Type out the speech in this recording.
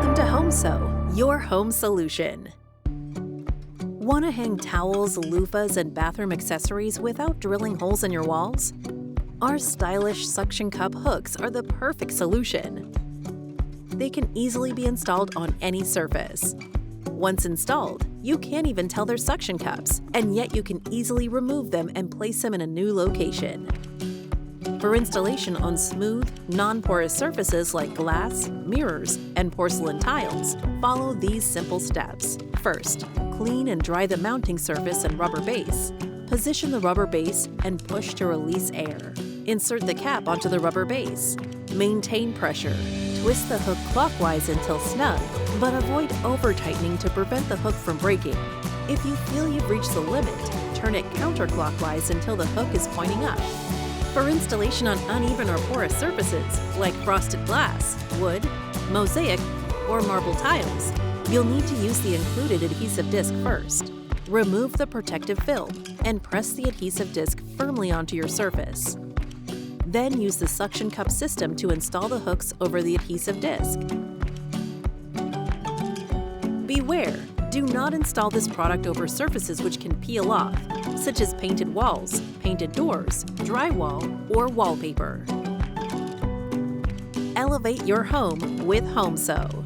Welcome to HomeSew, your home solution. Want to hang towels, loofahs, and bathroom accessories without drilling holes in your walls? Our stylish suction cup hooks are the perfect solution. They can easily be installed on any surface. Once installed, you can't even tell they're suction cups, and yet you can easily remove them and place them in a new location. For installation on smooth, non-porous surfaces like glass, mirrors, and porcelain tiles, follow these simple steps. First, clean and dry the mounting surface and rubber base. Position the rubber base and push to release air. Insert the cap onto the rubber base. Maintain pressure. Twist the hook clockwise until snug, but avoid over-tightening to prevent the hook from breaking. If you feel you've reached the limit, turn it counterclockwise until the hook is pointing up. For installation on uneven or porous surfaces, like frosted glass, wood, mosaic, or marble tiles, you'll need to use the included adhesive disc first. Remove the protective film and press the adhesive disc firmly onto your surface. Then use the suction cup system to install the hooks over the adhesive disc. Beware! Do not install this product over surfaces which can peel off, such as painted walls, painted doors, drywall, or wallpaper. Elevate your home with HomeSew.